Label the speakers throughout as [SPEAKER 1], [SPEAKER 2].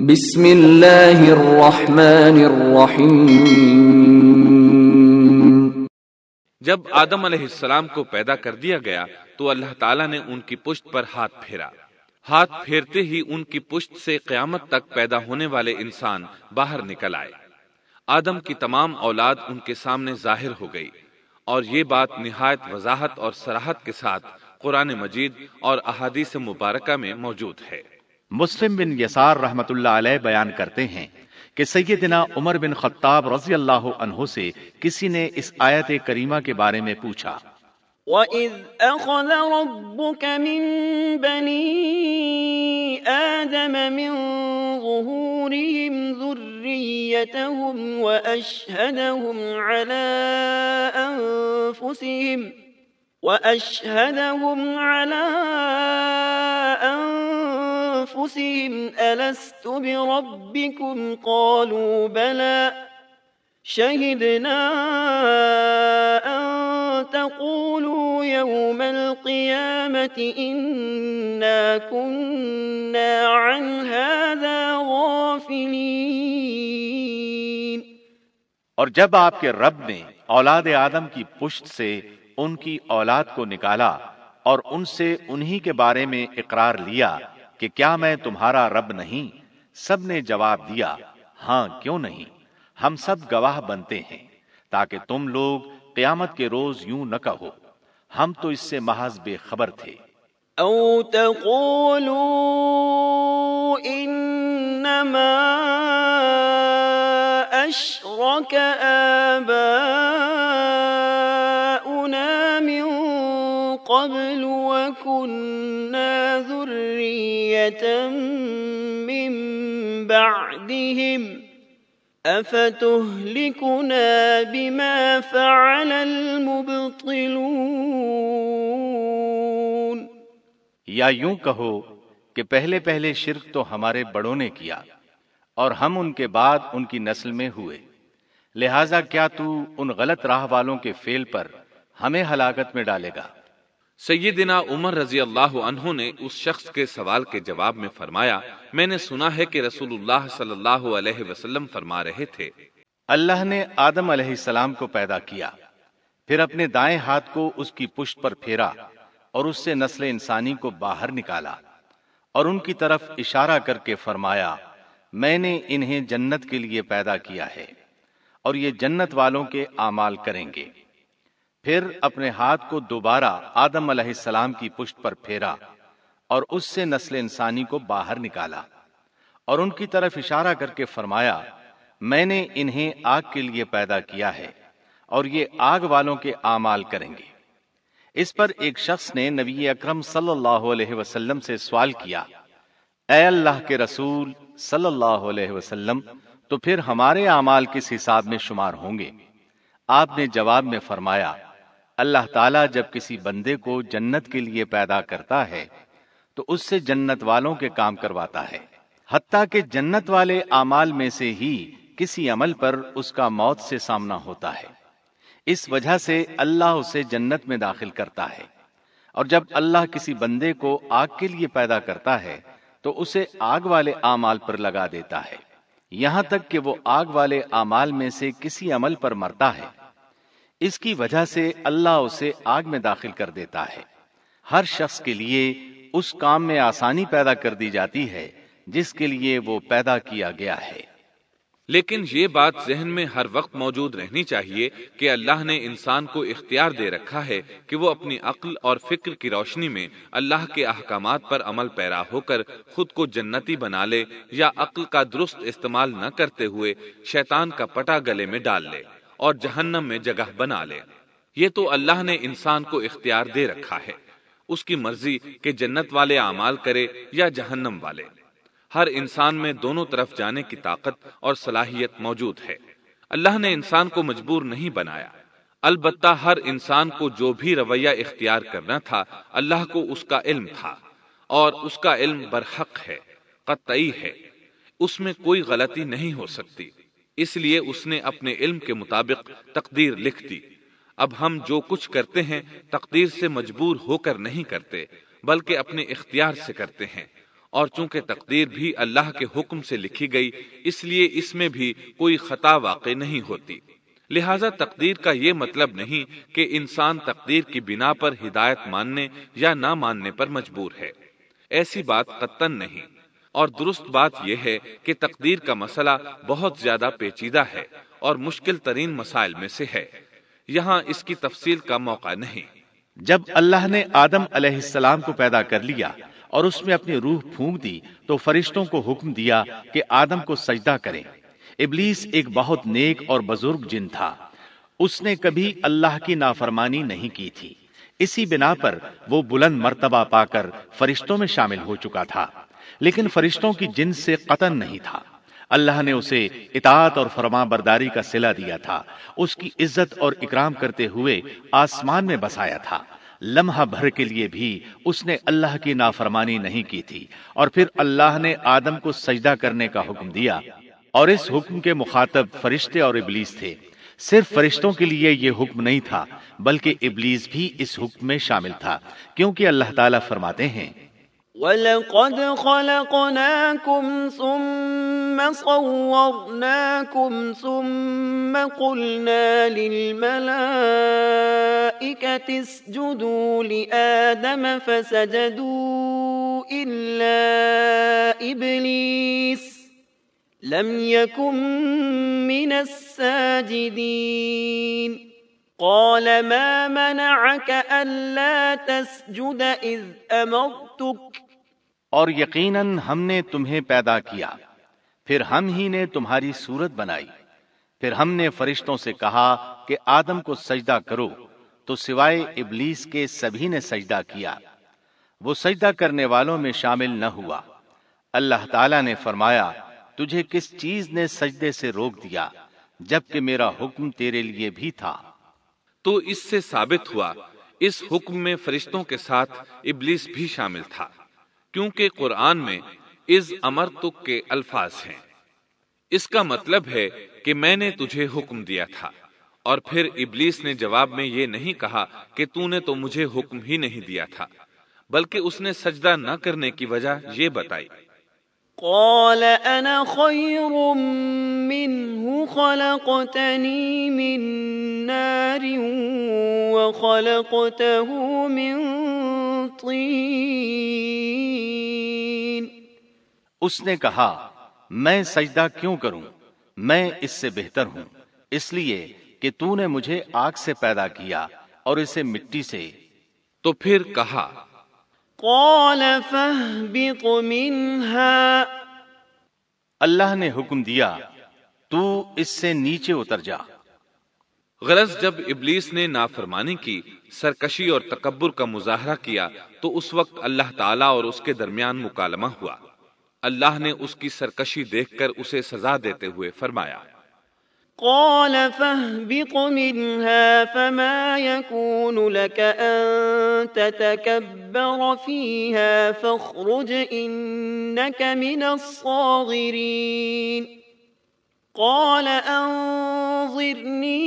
[SPEAKER 1] بسم اللہ الرحمن الرحیم۔
[SPEAKER 2] جب آدم علیہ السلام کو پیدا کر دیا گیا تو اللہ تعالیٰ نے ان کی پشت پر ہاتھ پھیرا۔ ہاتھ پھیرتے ہی ان کی پشت سے قیامت تک پیدا ہونے والے انسان باہر نکل آئے۔ آدم کی تمام اولاد ان کے سامنے ظاہر ہو گئی، اور یہ بات نہایت وضاحت اور صراحت کے ساتھ قرآن مجید اور احادیث مبارکہ میں موجود ہے۔
[SPEAKER 3] مسلم بن یسار رحمت اللہ علیہ بیان کرتے ہیں کہ سیدنا عمر بن خطاب رضی اللہ عنہ سے کسی نے اس آیت کریمہ کے بارے میں پوچھا،
[SPEAKER 4] وَإِذْ أَخَذَ رَبُّكَ مِن بَنِي آدَمَ مِن ظُهُورِهِمْ ذُرِّيَّتَهُمْ وَأَشْهَدَهُمْ عَلَىٰ أَنفُسِهِمْ أَلَسْتُ بِرَبِّكُمْ قَالُوا بَلَىٰ شَهِدْنَا أَن تَقُولُوا يَوْمَ الْقِيَامَةِ إِنَّا كُنَّا عَنْ هَٰذَا غَافِلِينَ۔
[SPEAKER 3] اور جب آپ کے رب نے اولاد آدم کی پشت سے ان کی اولاد کو نکالا اور ان سے انہی کے بارے میں اقرار لیا کہ کیا میں تمہارا رب نہیں، سب نے جواب دیا، ہاں کیوں نہیں، ہم سب گواہ بنتے ہیں، تاکہ تم لوگ قیامت کے روز یوں نہ کہو ہم تو اس سے محض بے خبر تھے۔
[SPEAKER 4] او تقولوا انما اشرك آباؤنا من قبل وكنا ذرية من بعدهم افتهلكنا بما فعل المبطلون۔
[SPEAKER 3] یا یوں کہو کہ پہلے پہلے شرک تو ہمارے بڑوں نے کیا، اور ہم ان کے بعد ان کی نسل میں ہوئے، لہذا کیا تو ان غلط راہ والوں کے فعل پر ہمیں ہلاکت میں ڈالے گا؟
[SPEAKER 2] سیدنا عمر رضی اللہ عنہ نے اس شخص کے سوال کے جواب میں فرمایا، میں نے سنا ہے کہ رسول اللہ صلی اللہ علیہ وسلم فرما رہے تھے،
[SPEAKER 3] اللہ نے آدم علیہ السلام کو پیدا کیا، پھر اپنے دائیں ہاتھ کو اس کی پشت پر پھیرا اور اس سے نسل انسانی کو باہر نکالا، اور ان کی طرف اشارہ کر کے فرمایا، میں نے انہیں جنت کے لیے پیدا کیا ہے اور یہ جنت والوں کے اعمال کریں گے۔ پھر اپنے ہاتھ کو دوبارہ آدم علیہ السلام کی پشت پر پھیرا اور اس سے نسل انسانی کو باہر نکالا، اور ان کی طرف اشارہ کر کے فرمایا، میں نے انہیں آگ کے لیے پیدا کیا ہے اور یہ آگ والوں کے اعمال کریں گے۔ اس پر ایک شخص نے نبی اکرم صلی اللہ علیہ وسلم سے سوال کیا، اے اللہ کے رسول صلی اللہ علیہ وسلم، تو پھر ہمارے اعمال کس حساب میں شمار ہوں گے؟ آپ نے جواب میں فرمایا، اللہ تعالیٰ جب کسی بندے کو جنت کے لیے پیدا کرتا ہے تو اس سے جنت والوں کے کام کرواتا ہے، حتیٰ کہ جنت والے اعمال میں سے ہی کسی عمل پر اس کا موت سے سامنا ہوتا ہے، اس وجہ سے اللہ اسے جنت میں داخل کرتا ہے۔ اور جب اللہ کسی بندے کو آگ کے لیے پیدا کرتا ہے تو اسے آگ والے اعمال پر لگا دیتا ہے، یہاں تک کہ وہ آگ والے اعمال میں سے کسی عمل پر مرتا ہے، اس کی وجہ سے اللہ اسے آگ میں داخل کر دیتا ہے۔ ہر شخص کے لیے اس کام میں آسانی پیدا کر دی جاتی ہے جس کے لیے وہ پیدا کیا گیا ہے۔
[SPEAKER 2] لیکن یہ بات ذہن میں ہر وقت موجود رہنی چاہیے کہ اللہ نے انسان کو اختیار دے رکھا ہے کہ وہ اپنی عقل اور فکر کی روشنی میں اللہ کے احکامات پر عمل پیرا ہو کر خود کو جنتی بنا لے، یا عقل کا درست استعمال نہ کرتے ہوئے شیطان کا پٹا گلے میں ڈال لے اور جہنم میں جگہ بنا لے۔ یہ تو اللہ نے انسان کو اختیار دے رکھا ہے، اس کی مرضی کہ جنت والے اعمال کرے یا جہنم والے۔ ہر انسان میں دونوں طرف جانے کی طاقت اور صلاحیت موجود ہے۔ اللہ نے انسان کو مجبور نہیں بنایا، البتہ ہر انسان کو جو بھی رویہ اختیار کرنا تھا اللہ کو اس کا علم تھا، اور اس کا علم برحق ہے، قطعی ہے، اس میں کوئی غلطی نہیں ہو سکتی، اس لیے اس نے اپنے علم کے مطابق تقدیر لکھ دی۔ اب ہم جو کچھ کرتے ہیں تقدیر سے مجبور ہو کر نہیں کرتے، بلکہ اپنے اختیار سے کرتے ہیں، اور چونکہ تقدیر بھی اللہ کے حکم سے لکھی گئی، اس لیے اس میں بھی کوئی خطا واقع نہیں ہوتی۔ لہذا تقدیر کا یہ مطلب نہیں کہ انسان تقدیر کی بنا پر ہدایت ماننے یا نہ ماننے پر مجبور ہے، ایسی بات قطعاً نہیں۔ اور درست بات یہ ہے کہ تقدیر کا مسئلہ بہت زیادہ پیچیدہ ہے اور مشکل ترین مسائل میں سے ہے، یہاں اس کی تفصیل کا موقع نہیں۔
[SPEAKER 3] جب اللہ نے آدم علیہ السلام کو پیدا کر لیا اور اس میں اپنی روح پھونک دی تو فرشتوں کو حکم دیا کہ آدم کو سجدہ کریں۔ ابلیس ایک بہت نیک اور بزرگ جن تھا، اس نے کبھی اللہ کی نافرمانی نہیں کی تھی، اسی بنا پر وہ بلند مرتبہ پا کر فرشتوں میں شامل ہو چکا تھا، لیکن فرشتوں کی جنس سے قطعاً نہیں تھا۔ اللہ نے اسے اطاعت اور فرما برداری کا صلہ دیا تھا، اس کی عزت اور اکرام کرتے ہوئے آسمان میں بسایا تھا۔ لمحہ بھر کے لیے بھی اس نے اللہ کی نافرمانی نہیں کی تھی، اور پھر اللہ نے آدم کو سجدہ کرنے کا حکم دیا، اور اس حکم کے مخاطب فرشتے اور ابلیس تھے۔ صرف فرشتوں کے لیے یہ حکم نہیں تھا بلکہ ابلیس بھی اس حکم میں شامل تھا، کیونکہ اللہ تعالیٰ فرماتے ہیں
[SPEAKER 4] وَلَقَدْ خَلَقْنَاكُمْ ثُمَّ صَوَّرْنَاكُمْ ثُمَّ قُلْنَا لِلْمَلَائِكَةِ اسْجُدُوا لِآدَمَ فَسَجَدُوا إِلَّا إِبْلِيسَ لَمْ يَكُنْ مِنَ السَّاجِدِينَ قَالَ مَا مَنَعَكَ أَلَّا تَسْجُدَ إِذْ أَمَرْتُكَ
[SPEAKER 3] اور یقیناً ہم نے تمہیں پیدا کیا، پھر ہم ہی نے تمہاری صورت بنائی، پھر ہم نے فرشتوں سے کہا کہ آدم کو سجدہ کرو، تو سوائے ابلیس کے سبھی نے سجدہ کیا، وہ سجدہ کرنے والوں میں شامل نہ ہوا۔ اللہ تعالیٰ نے فرمایا، تجھے کس چیز نے سجدے سے روک دیا جبکہ میرا حکم تیرے لیے بھی تھا؟
[SPEAKER 2] تو اس سے ثابت ہوا اس حکم میں فرشتوں کے ساتھ ابلیس بھی شامل تھا، کیونکہ قرآن میں اذ امرتک کے الفاظ ہیں۔ اس کا مطلب ہے کہ میں نے تجھے حکم دیا تھا، اور پھر ابلیس نے جواب میں یہ نہیں کہا کہ تو نے تو مجھے حکم ہی نہیں دیا تھا، بلکہ اس نے سجدہ نہ کرنے کی وجہ یہ بتائی۔
[SPEAKER 4] قال أنا خير منه خلقتني من نار وخلقته من طين۔
[SPEAKER 3] اس نے کہا، میں سجدہ کیوں کروں، میں اس سے بہتر ہوں، اس لیے کہ تو نے مجھے آگ سے پیدا کیا اور اسے مٹی سے۔
[SPEAKER 2] تو پھر کہا،
[SPEAKER 4] قال فاهبط منها،
[SPEAKER 3] اللہ نے حکم دیا تو اس سے نیچے اتر جا۔
[SPEAKER 2] غرض جب ابلیس نے نافرمانی کی، سرکشی اور تکبر کا مظاہرہ کیا، تو اس وقت اللہ تعالیٰ اور اس کے درمیان مکالمہ ہوا۔ اللہ نے اس کی سرکشی دیکھ کر اسے سزا دیتے ہوئے فرمایا،
[SPEAKER 4] قال فاهبط منها فما يكون لك أن تتكبر فيها فاخرج إنك من الصاغرين قال أنظرني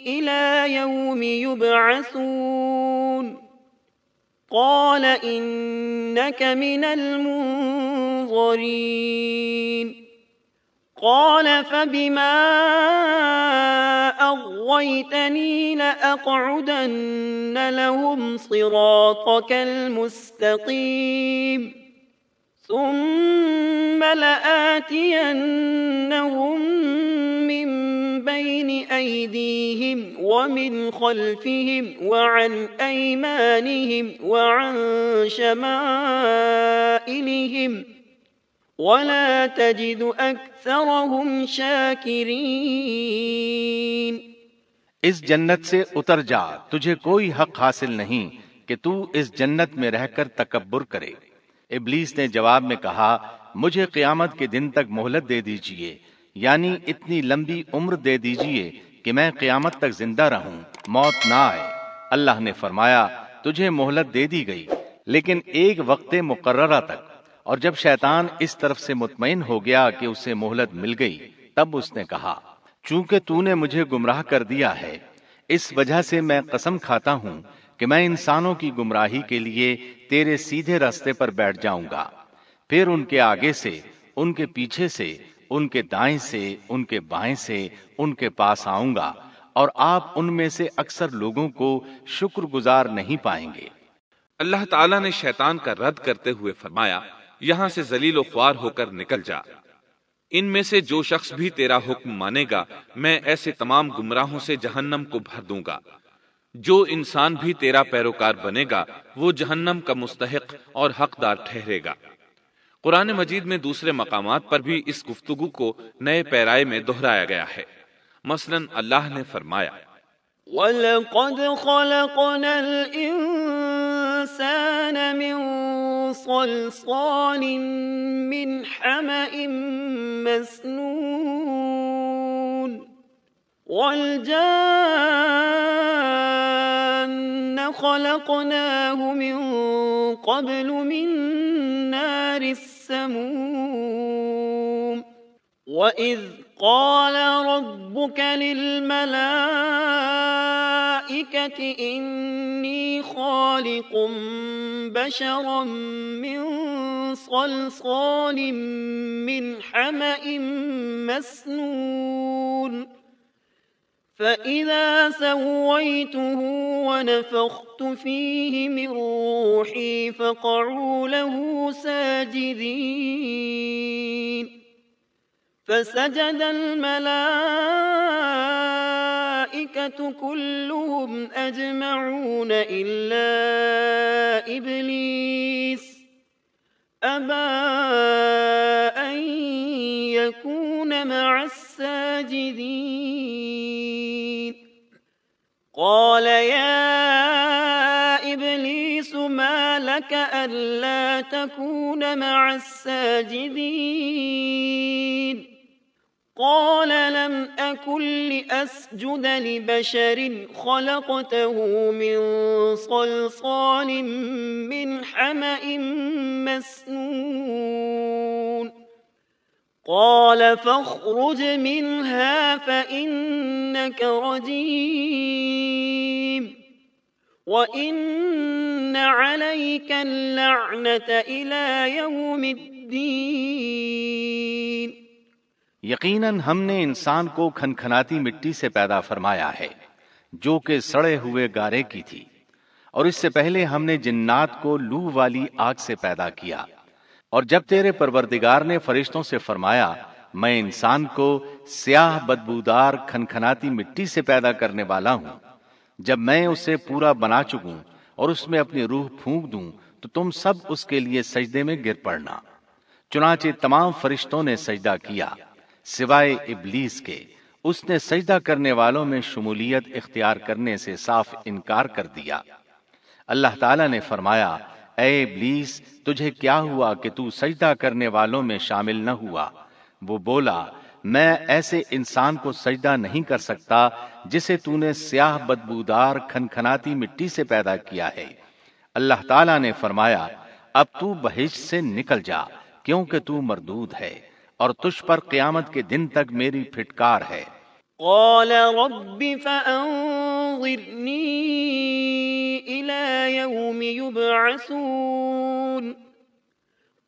[SPEAKER 4] إلى يوم يبعثون قال إنك من المنظرين قال فبما أغويتني لأقعدن لهم صراطك المستقيم ثم لآتينهم من بين أيديهم ومن خلفهم وعن أيمانهم وعن شمائلهم ولا تجد أكثرهم شاكرين۔
[SPEAKER 3] اس جنت سے اتر جا، تجھے کوئی حق حاصل نہیں کہ تو اس جنت میں رہ کر تکبر کرے۔ ابلیس نے جواب میں کہا، مجھے قیامت کے دن تک مہلت دے دیجئے، یعنی اتنی لمبی عمر دے دیجئے کہ میں قیامت تک زندہ رہوں، موت نہ آئے۔ اللہ نے فرمایا، تجھے مہلت دے دی گئی لیکن ایک وقت مقررہ تک، اور جب شیطان اس طرف سے مطمئن ہو گیا کہ اسے مہلت مل گئی، تب اس نے کہا، چونکہ تو نے مجھے گمراہ کر دیا ہے، اس وجہ سے میں قسم کھاتا ہوں کہ میں انسانوں کی گمراہی کے لیے تیرے سیدھے راستے پر بیٹھ جاؤں گا، پھر ان کے آگے سے، ان کے پیچھے سے، ان کے دائیں سے، ان کے بائیں سے ان کے پاس آؤں گا، اور آپ ان میں سے اکثر لوگوں کو شکر گزار نہیں پائیں گے۔
[SPEAKER 2] اللہ تعالیٰ نے شیطان کا رد کرتے ہوئے فرمایا، یہاں سے ذلیل و خوار ہو کر نکل جا۔ ان میں سے جو شخص بھی تیرا حکم مانے گا میں ایسے تمام گمراہوں سے جہنم کو بھر دوں گا۔ جو انسان بھی تیرا پیروکار بنے گا وہ جہنم کا مستحق اور حقدار ٹھہرے گا۔ قرآن مجید میں دوسرے مقامات پر بھی اس گفتگو کو نئے پیرائے میں دہرایا گیا ہے۔ مثلا اللہ نے فرمایا،
[SPEAKER 4] وَلَقَدْ خَلَقْنَا الْإِنسَانَ مِنْ صَلْصَالٍ مِنْ حَمَإٍ مَسْنُونٍ وَالْجَانَّ خَلَقْنَاهُ مِنْ قَبْلُ مِنْ نَارِ السَّمُومِ وَإِذْ قَالَ رَبُّكَ لِلْمَلَائِكَةِ إِنِّي خَالِقٌ بَشَرًا مِّن صَلْصَالٍ مِّنْ حَمَإٍ مَّسْنُونٍ فَإِذَا سَوَّيْتُهُ وَنَفَخْتُ فِيهِ مِن رُّوحِي فَقَعُوا لَهُ سَاجِدِينَ فسجد الملائكة كلهم أجمعون إلا إبليس أبى أن يكون مع الساجدين قال يا إبليس ما لك ألا تكون مع الساجدين قال لم أكن لأسجد لبشر خلقته من صلصال من حمأ مسنون قال فاخرج منها فإنك رجيم وَإِنَّ عَلَيْكَ اللَّعْنَةَ إِلَى يَوْمِ الدِّينِ
[SPEAKER 3] یقیناً ہم نے انسان کو کھنکھناتی مٹی سے پیدا فرمایا ہے جو کہ سڑے ہوئے گارے کی تھی، اور اس سے پہلے ہم نے جنات کو لو والی آگ سے پیدا کیا۔ اور جب تیرے پروردگار نے فرشتوں سے فرمایا میں انسان کو سیاہ بدبودار کھنکھناتی مٹی سے پیدا کرنے والا ہوں، جب میں اسے پورا بنا چکوں اور اس میں اپنی روح پھونک دوں تو تم سب اس کے لیے سجدے میں گر پڑنا۔ چنانچہ تمام فرشتوں نے سجدہ کیا سوائے ابلیس کے، اس نے سجدہ کرنے والوں میں شمولیت اختیار کرنے سے صاف انکار کر دیا۔ اللہ تعالیٰ نے فرمایا اے ابلیس تجھے کیا ہوا کہ تو سجدہ کرنے والوں میں شامل نہ ہوا؟ وہ بولا میں ایسے انسان کو سجدہ نہیں کر سکتا جسے تو نے سیاہ بدبودار کھنکھناتی مٹی سے پیدا کیا ہے۔ اللہ تعالیٰ نے فرمایا اب تو بہشت سے نکل جا کیونکہ تو مردود ہے اور تجھ پر قیامت کے دن تک میری پھٹکار ہے۔
[SPEAKER 4] قال رب فأنظرني إلى يوم يبعثون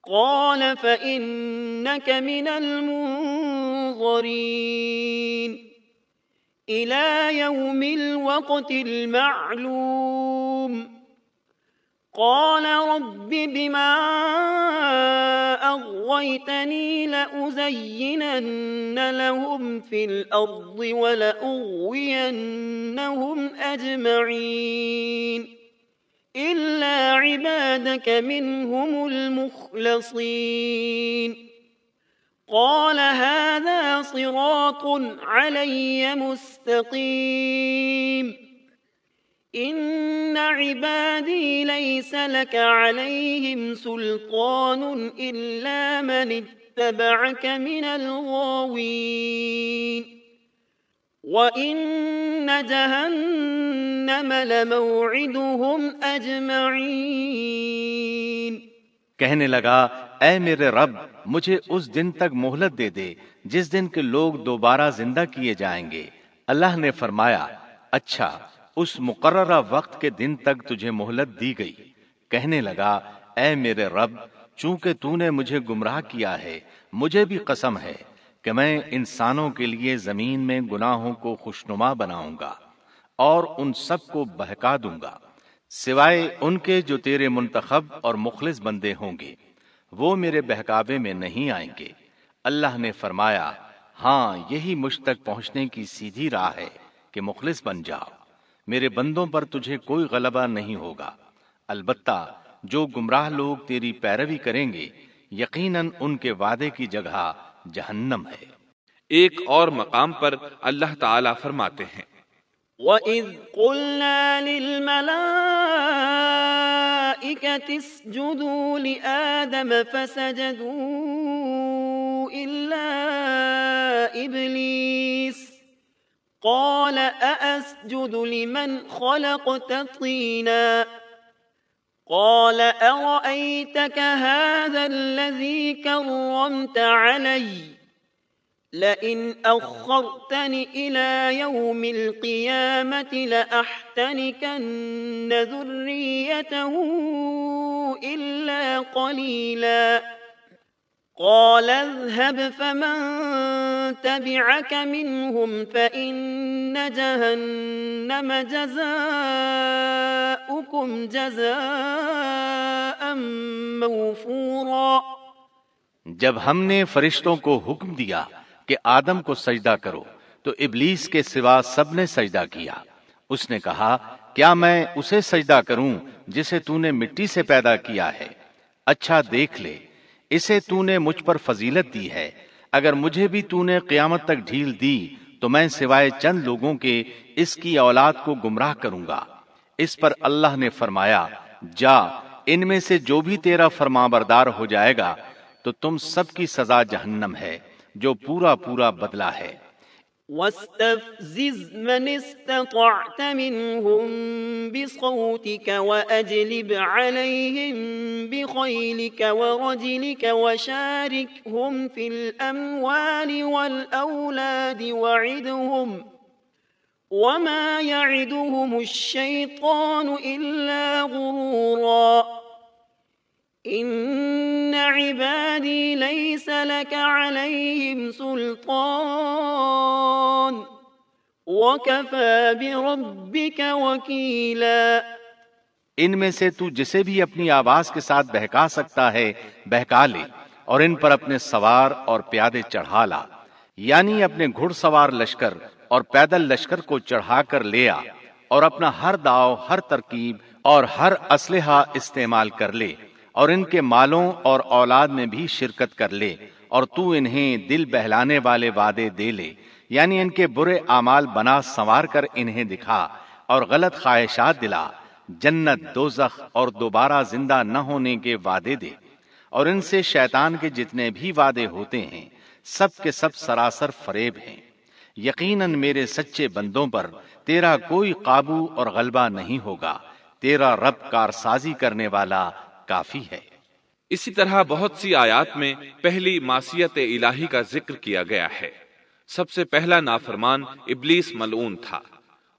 [SPEAKER 4] قال فإنك من المنظرين إلى يوم الوقت المعلوم قال رب بما أغويتني لأزينن لهم في الأرض ولأغوينهم أجمعين إلا عبادك منهم المخلصين قال هذا صراط علي مستقيم إن عبادي ليس لك عليهم سلطان إلا من اتبعك من الغاوين وَإِنَّ جَهَنَّمَ لَمَوْعِدُهُمْ أَجْمَعِينَ
[SPEAKER 3] کہنے لگا اے میرے رب مجھے اس دن تک مہلت دے دے جس دن کے لوگ دوبارہ زندہ کیے جائیں گے۔ اللہ نے فرمایا اچھا اس مقررہ وقت کے دن تک تجھے مہلت دی گئی۔ کہنے لگا اے میرے رب، چونکہ تو نے مجھے گمراہ کیا ہے، مجھے بھی قسم ہے کہ میں انسانوں کے لیے زمین میں گناہوں کو خوشنما بناؤں گا اور ان سب کو بہکا دوں گا، سوائے ان کے جو تیرے منتخب اور مخلص بندے ہوں گے، وہ میرے بہکاوے میں نہیں آئیں گے۔ اللہ نے فرمایا ہاں، یہی مجھ تک پہنچنے کی سیدھی راہ ہے کہ مخلص بن جاؤ، میرے بندوں پر تجھے کوئی غلبہ نہیں ہوگا۔ البتہ جو گمراہ لوگ تیری پیروی کریں گے، یقیناً ان کے وعدے کی جگہ جہنم ہے۔
[SPEAKER 2] ایک اور مقام پر اللہ تعالی فرماتے ہیں
[SPEAKER 4] وَإِذْ قُلْنَا لِلْمَلَائِكَةِ اسْجُدُوا لِآدَمَ فَسَجَدُوا إِلَّا إِبْلِيسَ قَالَ أَأَسْجُدُ لِمَنْ خَلَقْتَ طِينًا قال أرأيتك هذا الذي كرمت علي لئن أخرتني إلى يوم القيامة لأحتنكن ذريته إلا قليلا قال اذهب فمن تبعك منهم فإن جهنم جزاؤكم جزاء موفورا۔
[SPEAKER 3] جب ہم نے فرشتوں کو حکم دیا کہ آدم کو سجدہ کرو تو ابلیس کے سوا سب نے سجدہ کیا۔ اس نے کہا کیا میں اسے سجدہ کروں جسے تو نے مٹی سے پیدا کیا ہے؟ اچھا دیکھ لے، اسے تو نے مجھ پر فضیلت دی ہے، اگر مجھے بھی تو نے قیامت تک ڈھیل دی تو میں سوائے چند لوگوں کے اس کی اولاد کو گمراہ کروں گا۔ اس پر اللہ نے فرمایا جا، ان میں سے جو بھی تیرا فرمانبردار ہو جائے گا تو تم سب کی سزا جہنم ہے، جو پورا پورا بدلہ ہے۔
[SPEAKER 4] واستفزز من استطعت منهم بصوتك وأجلب عليهم بخيلك ورجلك وشاركهم في الأموال والأولاد وعدهم وما يعدهم الشيطان إلا غرورا إن عبادي ليس لك عليهم سلطان وكفى بربك وكيلا۔
[SPEAKER 3] ان میں سے تو جسے بھی اپنی آواز کے ساتھ بہکا سکتا ہے بہکا لے، اور ان پر اپنے سوار اور پیادے چڑھا لا، یعنی اپنے گھڑ سوار لشکر اور پیدل لشکر کو چڑھا کر لے آ، اور اپنا ہر داؤ، ہر ترکیب اور ہر اسلحہ استعمال کر لے، اور ان کے مالوں اور اولاد میں بھی شرکت کر لے، اور تو انہیں دل بہلانے والے وعدے دے لے، یعنی ان کے برے اعمال بنا سنوار کر انہیں دکھا، اور غلط خواہشات دلا، جنت، دوزخ اور دوبارہ زندہ نہ ہونے کے وعدے دے، اور ان سے شیطان کے جتنے بھی وعدے ہوتے ہیں سب کے سب سراسر فریب ہیں۔ یقیناً میرے سچے بندوں پر تیرا کوئی قابو اور غلبہ نہیں ہوگا، تیرا رب کارسازی کرنے والا کافی ہے۔
[SPEAKER 2] اسی طرح بہت سی آیات میں پہلی معصیت الہی کا ذکر کیا گیا ہے۔ سب سے پہلا نافرمان ابلیس ملعون تھا۔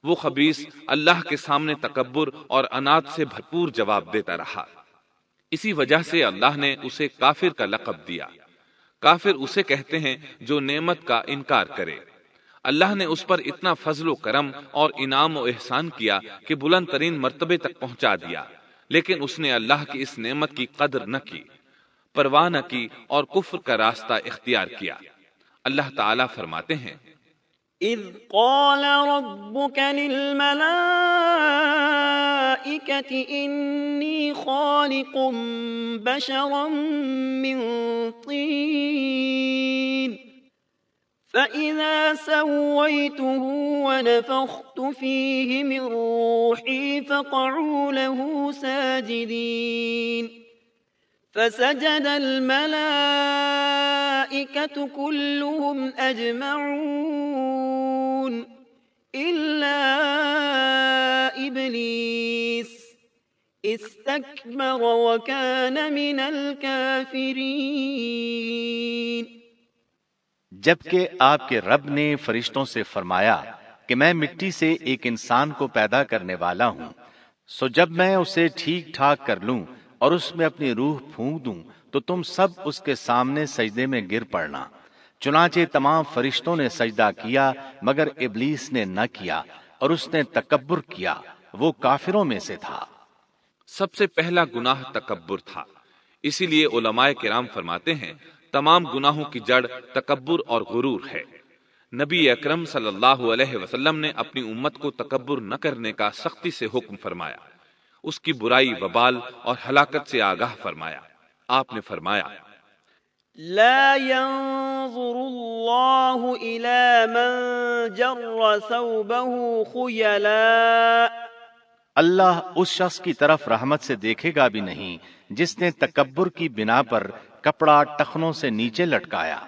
[SPEAKER 2] وہ خبیث اللہ کے سامنے تکبر اور عناد سے بھرپور جواب دیتا رہا۔ اسی وجہ سے اللہ نے اسے کافر کا لقب دیا۔ کافر اسے کہتے ہیں جو نعمت کا انکار کرے۔ اللہ نے اس پر اتنا فضل و کرم اور انعام و احسان کیا کہ بلند ترین مرتبے تک پہنچا دیا، لیکن اس نے اللہ کی اس نعمت کی قدر نہ کی، پرواہ نہ کی اور کفر کا راستہ اختیار کیا۔ اللہ تعالی فرماتے ہیں
[SPEAKER 4] إذ قال ربك للملائكة إني خالق بشرا من طين فإذا سويته ونفخت فيه من روحي فقعوا له ساجدين فسجد الملائكة كلهم أجمعون إلا إبليس استكبر وكان من الكافرين۔
[SPEAKER 3] جبکہ آپ کے رب نے فرشتوں سے فرمایا کہ میں مٹی سے ایک انسان کو پیدا کرنے والا ہوں، سو جب میں اسے ٹھیک ٹھاک کر لوں اور اس میں اپنی روح پھونک دوں تو تم سب اس کے سامنے سجدے میں گر پڑنا۔ چنانچہ تمام فرشتوں نے سجدہ کیا مگر ابلیس نے نہ کیا اور اس نے تکبر کیا، وہ کافروں میں سے تھا۔
[SPEAKER 2] سب سے پہلا گناہ تکبر تھا، اسی لیے علماء کرام فرماتے ہیں تمام گناہوں کی جڑ تکبر اور غرور ہے۔ نبی اکرم صلی اللہ علیہ وسلم نے اپنی امت کو تکبر نہ کرنے کا سختی سے حکم فرمایا، اس کی برائی، وبال اور ہلاکت سے آگاہ فرمایا۔ آپ نے فرمایا
[SPEAKER 4] لا ينظر الله إلى من جر ثوبه خيلاء
[SPEAKER 3] اللہ اس شخص کی طرف رحمت سے دیکھے گا بھی نہیں جس نے تکبر کی بنا پر کپڑا ٹخنوں سے نیچے لٹکایا۔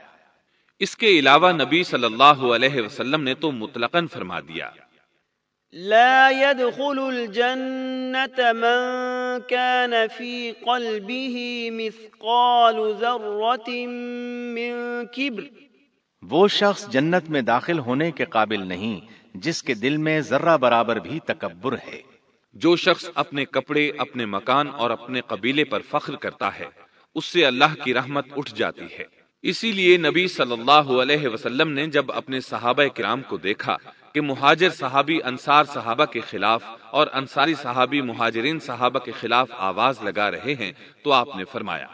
[SPEAKER 2] اس کے علاوہ نبی صلی اللہ علیہ وسلم نے تو مطلقاً فرما دیا
[SPEAKER 4] لا يدخل الجنة من كان في قلبه مثقال ذرة من كبر،
[SPEAKER 3] وہ شخص جنت میں داخل ہونے کے قابل نہیں جس کے دل میں ذرہ برابر بھی تکبر ہے۔
[SPEAKER 2] جو شخص اپنے کپڑے، اپنے مکان اور اپنے قبیلے پر فخر کرتا ہے اس سے اللہ کی رحمت اٹھ جاتی ہے۔ اسی لیے نبی صلی اللہ علیہ وسلم نے جب اپنے صحابہ کرام کو دیکھا کہ مہاجر صحابی انصار صحابہ کے خلاف اور انصاری صحابی مہاجرین صحابہ کے خلاف آواز لگا رہے ہیں تو آپ نے فرمایا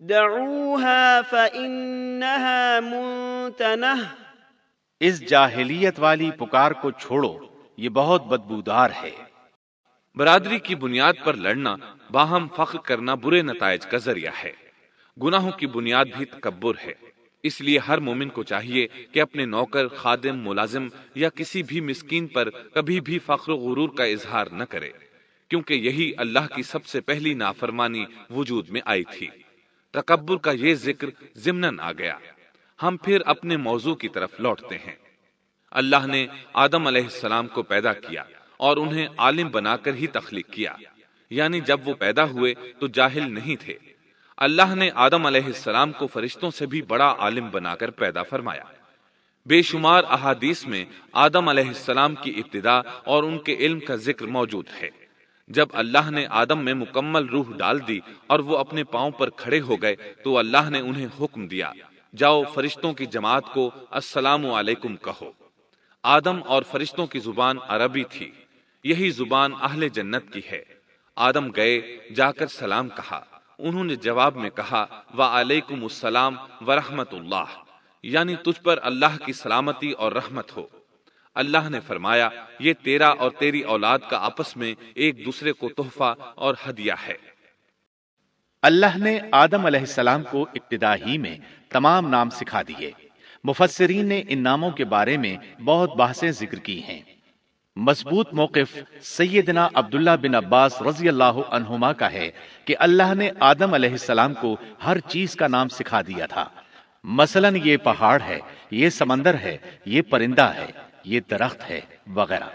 [SPEAKER 4] دعوها فإنها منتنہ،
[SPEAKER 3] اس جاہلیت والی پکار کو چھوڑو، یہ بہت بدبودار ہے۔
[SPEAKER 2] برادری کی بنیاد پر لڑنا، باہم فخر کرنا برے نتائج کا ذریعہ ہے۔ گناہوں کی بنیاد بھی تکبر ہے، اس لیے ہر مومن کو چاہیے کہ اپنے نوکر، خادم، ملازم یا کسی بھی مسکین پر کبھی بھی فخر و غرور کا اظہار نہ کرے، کیونکہ یہی اللہ کی سب سے پہلی نافرمانی وجود میں آئی تھی۔ تکبر کا یہ ذکر ضمناً آ گیا۔ ہم پھر اپنے موضوع کی طرف لوٹتے ہیں۔ اللہ نے آدم علیہ السلام کو پیدا کیا اور انہیں عالم بنا کر ہی تخلیق کیا، یعنی جب وہ پیدا ہوئے تو جاہل نہیں تھے۔ اللہ نے آدم علیہ السلام کو فرشتوں سے بھی بڑا عالم بنا کر پیدا فرمایا۔ بے شمار احادیث میں آدم علیہ السلام کی ابتدا اور ان کے علم کا ذکر موجود ہے۔ جب اللہ نے آدم میں مکمل روح ڈال دی اور وہ اپنے پاؤں پر کھڑے ہو گئے تو اللہ نے انہیں حکم دیا، جاؤ فرشتوں کی جماعت کو السلام علیکم کہو۔ آدم اور فرشتوں کی زبان عربی تھی، یہی زبان اہل جنت کی ہے۔ آدم گئے، جا کر سلام کہا، انہوں نے جواب میں کہا وعلیکم السلام ورحمت اللہ، یعنی تجھ پر اللہ کی سلامتی اور رحمت ہو۔ اللہ نے فرمایا یہ تیرا اور تیری اولاد کا آپس میں ایک دوسرے کو تحفہ اور ہدیہ ہے۔
[SPEAKER 3] اللہ نے آدم علیہ السلام کو ابتدا ہی میں تمام نام سکھا دیے۔ مفسرین نے ان ناموں کے بارے میں بہت بحثیں ذکر کی ہیں۔ مضبوط موقف سیدنا عبداللہ بن عباس رضی اللہ عنہما کا ہے کہ اللہ نے آدم علیہ السلام کو ہر چیز کا نام سکھا دیا تھا، مثلاً یہ پہاڑ ہے، یہ سمندر ہے، یہ پرندہ ہے، یہ درخت ہے وغیرہ۔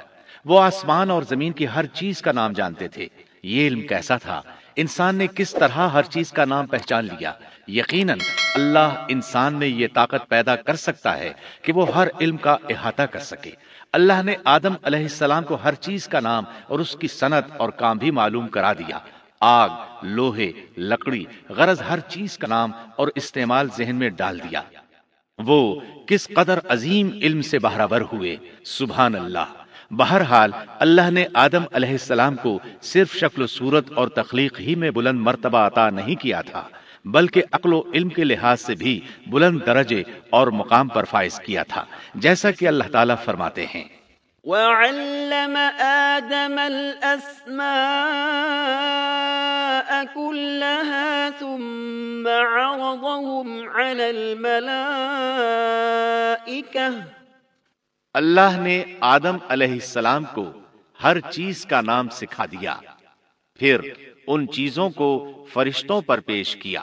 [SPEAKER 3] وہ آسمان اور زمین کی ہر چیز کا نام جانتے تھے۔ یہ علم کیسا تھا، انسان نے کس طرح ہر چیز کا نام پہچان لیا۔ یقیناً اللہ انسان میں یہ طاقت پیدا کر سکتا ہے کہ وہ ہر علم کا احاطہ کر سکے۔ اللہ نے آدم علیہ السلام کو ہر چیز کا نام اور اس کی صنعت اور کام بھی معلوم کرا دیا۔ آگ، لوہے، لکڑی، غرض ہر چیز کا نام اور استعمال ذہن میں ڈال دیا۔ وہ کس قدر عظیم علم سے بہرور ہوئے، سبحان اللہ۔ بہرحال اللہ نے آدم علیہ السلام کو صرف شکل و صورت اور تخلیق ہی میں بلند مرتبہ عطا نہیں کیا تھا، بلکہ عقل و علم کے لحاظ سے بھی بلند درجے اور مقام پر فائز کیا تھا، جیسا کہ اللہ تعالیٰ فرماتے ہیں
[SPEAKER 4] وَعَلَّمَ آدَمَ الْأَسْمَاءَ كُلَّهَا ثُمَّ عَرَضَهُمْ عَلَى الْمَلَائِكَةِ۔
[SPEAKER 3] اللہ نے آدم علیہ السلام کو ہر چیز کا نام سکھا دیا، پھر ان چیزوں کو فرشتوں پر پیش کیا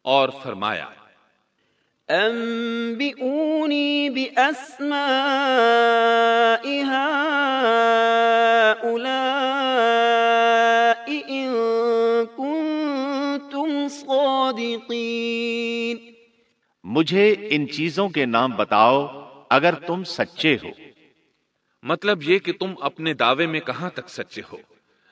[SPEAKER 2] اور فرمایا
[SPEAKER 4] أنبئوني بأسماء هؤلاء إن كنتم صادقين۔
[SPEAKER 3] مجھے ان چیزوں کے نام بتاؤ اگر تم سچے ہو۔
[SPEAKER 2] مطلب یہ کہ تم اپنے دعوے میں کہاں تک سچے ہو؟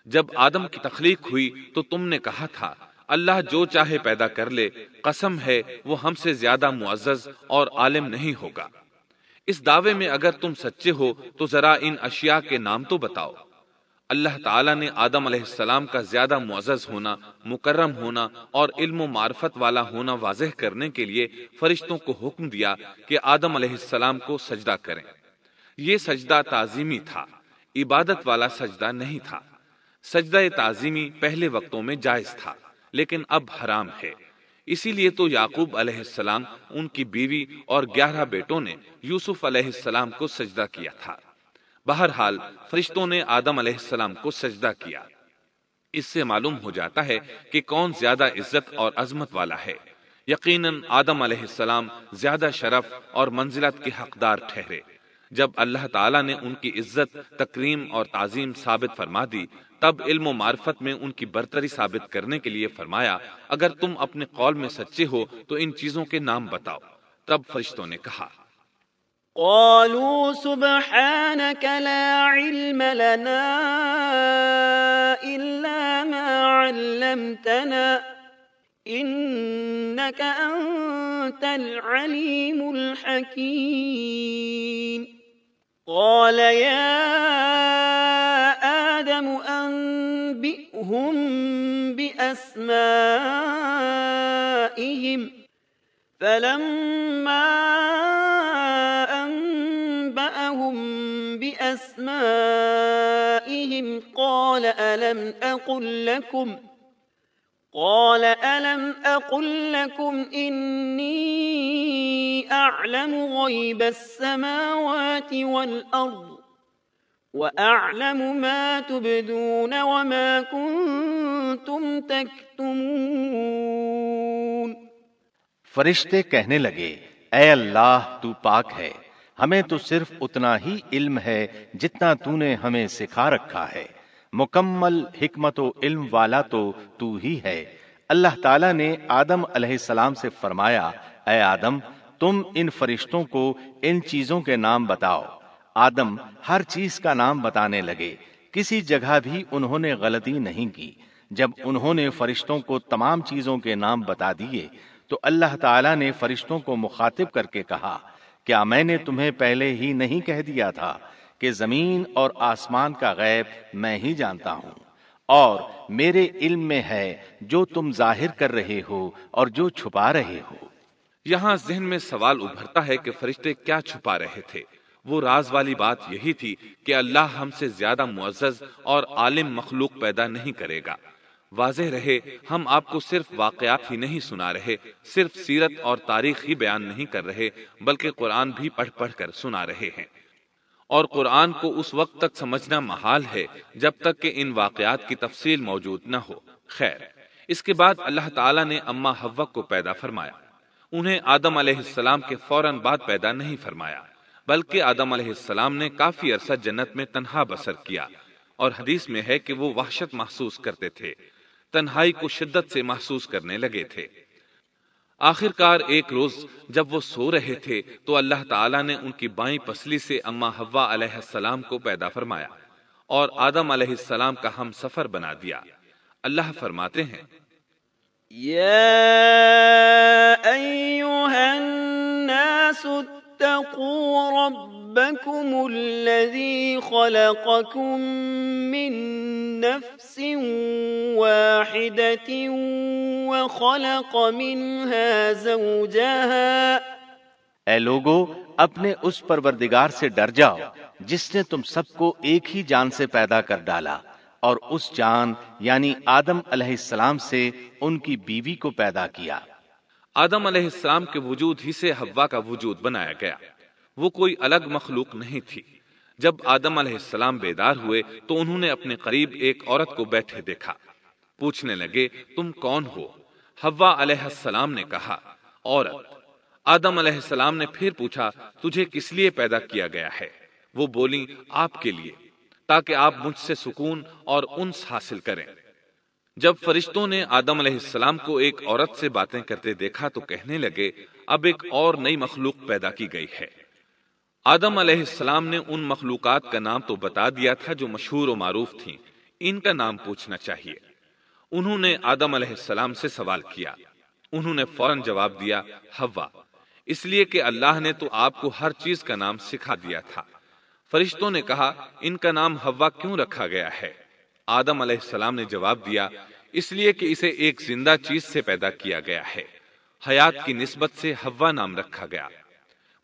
[SPEAKER 2] جب آدم کی تخلیق ہوئی تو تم نے کہا تھا اللہ جو چاہے پیدا کر لے، قسم ہے وہ ہم سے زیادہ معزز اور عالم نہیں ہوگا۔ اس دعوے میں اگر تم سچے ہو تو ذرا ان اشیاء کے نام تو بتاؤ۔ اللہ تعالیٰ نے آدم علیہ السلام کا زیادہ معزز ہونا، مکرم ہونا اور علم و معرفت والا ہونا واضح کرنے کے لیے فرشتوں کو حکم دیا کہ آدم علیہ السلام کو سجدہ کریں۔ یہ سجدہ تعظیمی تھا، عبادت والا سجدہ نہیں تھا۔ سجدہ تعظیمی پہلے وقتوں میں جائز تھا لیکن اب حرام ہے۔ اسی لیے تو یعقوب علیہ السلام، ان کی بیوی اور 11 بیٹوں نے یوسف علیہ السلام کو سجدہ کیا تھا۔ بہرحال فرشتوں نے آدم علیہ السلام کو سجدہ کیا۔ اس سے معلوم ہو جاتا ہے کہ کون زیادہ عزت اور عظمت والا ہے۔ یقیناً آدم علیہ السلام زیادہ شرف اور منزلت کے حقدار ٹھہرے۔ جب اللہ تعالیٰ نے ان کی عزت، تکریم اور تعظیم ثابت فرما دی، تب علم و معرفت میں ان کی برتری ثابت کرنے کے لیے فرمایا اگر تم اپنے قول میں سچے ہو تو ان چیزوں کے نام بتاؤ۔ تب فرشتوں نے کہا
[SPEAKER 4] قالوا سبحانك لا علم لنا إلا ما علمتنا إنك أنت العليم الحكيم قال يا آدم أنبئهم بأسمائهم فلما أنبأهم بأسمائهم قال ألم أقل لكم إني أعلم غيب السماوات والأرض وأعلم ما تبدون وما كنتم تكتمون۔
[SPEAKER 3] فرشتے کہنے لگے اے اللہ تو پاک ہے، ہمیں تو صرف اتنا ہی علم ہے جتنا تو نے ہمیں سکھا رکھا ہے، مکمل حکمت و علم والا تو ہی ہے۔ اللہ تعالیٰ نے آدم علیہ السلام سے فرمایا اے آدم تم ان فرشتوں کو ان چیزوں کے نام بتاؤ۔ آدم ہر چیز کا نام بتانے لگے، کسی جگہ بھی انہوں نے غلطی نہیں کی۔ جب انہوں نے فرشتوں کو تمام چیزوں کے نام بتا دیے تو اللہ تعالیٰ نے فرشتوں کو مخاطب کر کے کہا کیا میں نے تمہیں پہلے ہی نہیں کہہ دیا تھا کہ زمین اور آسمان کا غیب میں ہی جانتا ہوں، اور میرے علم میں ہے جو تم ظاہر کر رہے ہو اور جو چھپا رہے ہو۔
[SPEAKER 2] یہاں ذہن میں سوال ابھرتا ہے کہ فرشتے کیا چھپا رہے تھے؟ وہ راز والی بات یہی تھی کہ اللہ ہم سے زیادہ معزز اور عالم مخلوق پیدا نہیں کرے گا۔ واضح رہے ہم آپ کو صرف واقعات ہی نہیں سنا رہے، صرف سیرت اور تاریخ ہی بیان نہیں کر رہے، بلکہ قرآن بھی پڑھ پڑھ کر سنا رہے ہیں۔ اور قرآن کو اس وقت تک سمجھنا محال ہے جب تک کہ ان واقعات کی تفصیل موجود نہ ہو۔ خیر، اس کے بعد اللہ تعالیٰ نے اما حوا کو پیدا فرمایا۔ انہیں آدم علیہ السلام کے فوراً بعد پیدا نہیں فرمایا، بلکہ آدم علیہ السلام نے کافی عرصہ جنت میں تنہا بسر کیا، اور حدیث میں ہے کہ وہ وحشت محسوس کرتے تھے، تنہائی کو شدت سے محسوس کرنے لگے تھے۔ آخر کار ایک روز جب وہ سو رہے تھے تو اللہ تعالیٰ نے ان کی بائیں پسلی سے اما حوا علیہ السلام کو پیدا فرمایا اور آدم علیہ السلام کا ہم سفر بنا دیا۔ اللہ فرماتے ہیں
[SPEAKER 4] يا أيها الناس اتقوا ربكم الذي خلقكم من نفس واحدة وخلق منها زوجها۔
[SPEAKER 3] اے لوگو اپنے اس پروردگار سے ڈر جاؤ جس نے تم سب کو ایک ہی جان سے پیدا کر ڈالا، اور اس جان یعنی آدم علیہ السلام سے ان کی بیوی کو پیدا کیا۔
[SPEAKER 2] آدم علیہ السلام کے وجود ہی سے حوا کا وجود بنایا گیا، وہ کوئی الگ مخلوق نہیں تھی۔ جب آدم علیہ السلام بیدار ہوئے تو انہوں نے اپنے قریب ایک عورت کو بیٹھے دیکھا۔ پوچھنے لگے تم کون ہو؟ حوا علیہ السلام نے کہا عورت۔ آدم علیہ السلام نے پھر پوچھا تجھے کس لیے پیدا کیا گیا ہے؟ وہ بولی آپ کے لیے، تاکہ آپ مجھ سے سکون اور انس حاصل کریں۔ جب فرشتوں نے آدم علیہ السلام کو ایک عورت سے باتیں کرتے دیکھا تو کہنے لگے اب ایک اور نئی مخلوق پیدا کی گئی ہے۔ آدم علیہ السلام نے ان مخلوقات کا نام تو بتا دیا تھا جو مشہور و معروف تھیں، ان کا نام پوچھنا چاہیے۔ انہوں نے آدم علیہ السلام سے سوال کیا، انہوں نے فوراً جواب دیا حوا، اس لیے کہ اللہ نے تو آپ کو ہر چیز کا نام سکھا دیا تھا۔ فرشتوں نے کہا ان کا نام حوا کیوں رکھا گیا ہے؟ آدم علیہ السلام نے جواب دیا اس لیے کہ اسے ایک زندہ چیز سے پیدا کیا گیا ہے، حیات کی نسبت سے حوا نام رکھا گیا۔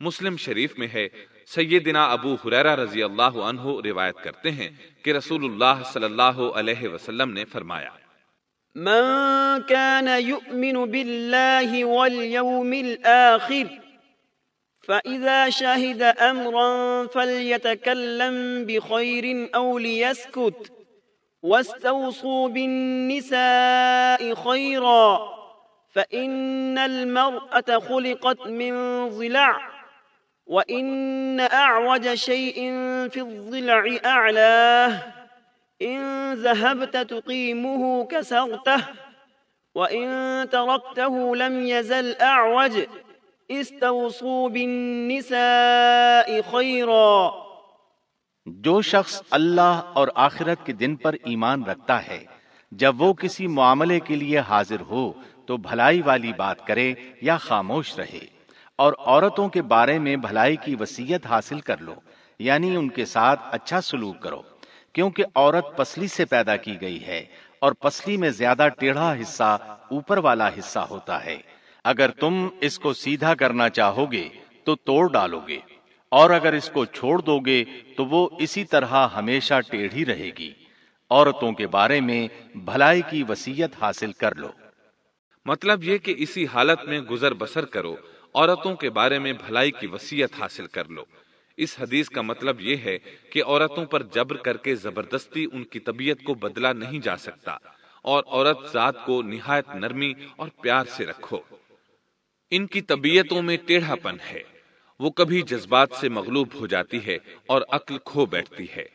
[SPEAKER 2] مسلم شریف میں ہے، سیدنا ابو ہریرہ رضی اللہ عنہ روایت کرتے ہیں کہ رسول اللہ صلی اللہ علیہ وسلم نے فرمایا،
[SPEAKER 4] من كان يؤمن بالله واليوم الآخر فإذا شهد أمرا فليتكلم بخير أو ليسكت واستوصوا بالنساء خيرا فإن المرأة خلقت من ضلع وإن أعوج شيء في الضلع أعلاه إن ذهبت تقيمه كسرته وإن تركته لم يزل أعوج استوصوا بالنساء خيرا۔
[SPEAKER 3] جو شخص اللہ اور آخرت کے دن پر ایمان رکھتا ہے، جب وہ کسی معاملے کے لیے حاضر ہو تو بھلائی والی بات کرے یا خاموش رہے، اور عورتوں کے بارے میں بھلائی کی وصیت حاصل کر لو، یعنی ان کے ساتھ اچھا سلوک کرو، کیونکہ عورت پسلی سے پیدا کی گئی ہے اور پسلی میں زیادہ ٹیڑھا حصہ اوپر والا حصہ ہوتا ہے۔ اگر تم اس کو سیدھا کرنا چاہو گے تو توڑ ڈالو گے، اور اگر اس کو چھوڑ دو گے تو وہ اسی طرح ہمیشہ ٹیڑھی رہے گی۔ عورتوں کے بارے میں بھلائی کی وصیت حاصل کر لو۔
[SPEAKER 2] مطلب یہ کہ اسی حالت میں گزر بسر کرو، عورتوں کے بارے میں بھلائی کی وصیت حاصل کر لو۔ اس حدیث کا مطلب یہ ہے کہ عورتوں پر جبر کر کے زبردستی ان کی طبیعت کو بدلا نہیں جا سکتا، اور عورت ذات کو نہایت نرمی اور پیار سے رکھو۔ ان کی طبیعتوں میں ٹیڑھا پن ہے، وہ کبھی جذبات سے مغلوب ہو جاتی ہے اور عقل کھو بیٹھتی ہے۔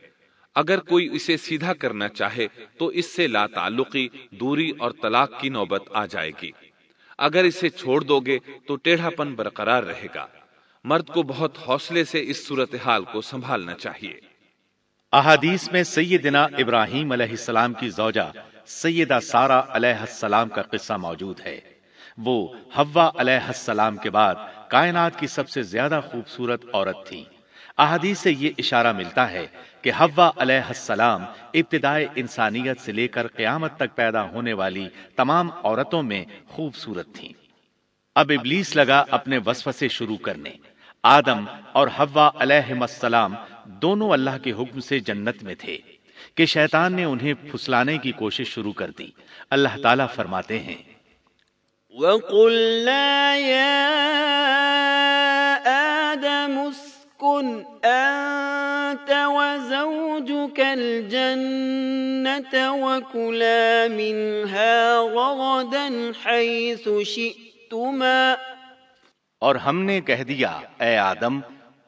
[SPEAKER 2] اگر کوئی اسے سیدھا کرنا چاہے تو اس سے لا تعلقی، دوری اور طلاق کی نوبت آ جائے گی۔ اگر اسے چھوڑ دو گے تو ٹیڑھا پن برقرار رہے گا۔ مرد کو بہت حوصلے سے اس صورتحال کو سنبھالنا چاہیے۔
[SPEAKER 3] احادیث میں سیدنا ابراہیم علیہ السلام کی زوجہ سیدہ سارہ علیہ السلام کا قصہ موجود ہے۔ وہ حوا علیہ السلام کے بعد کائنات کی سب سے زیادہ خوبصورت عورت تھی۔ احادیث سے یہ اشارہ ملتا ہے کہ حوا علیہ السلام ابتدائے انسانیت سے لے کر قیامت تک پیدا ہونے والی تمام عورتوں میں خوبصورت تھیں۔ اب ابلیس لگا اپنے وسوسے شروع کرنے۔ آدم اور حوا علیہ السلام دونوں اللہ کے حکم سے جنت میں تھے کہ شیطان نے انہیں پھسلانے کی کوشش شروع کر دی۔ اللہ تعالیٰ فرماتے ہیں،
[SPEAKER 4] وَقُلْنَا يَا آدَمُ اسْكُنْ أَنْتَ وَزَوْجُكَ الْجَنَّةَ وَكُلَا مِنْهَا رَغَدًا حَيْثُ شِئْتُمَا۔
[SPEAKER 3] اور ہم نے کہہ دیا اے آدم،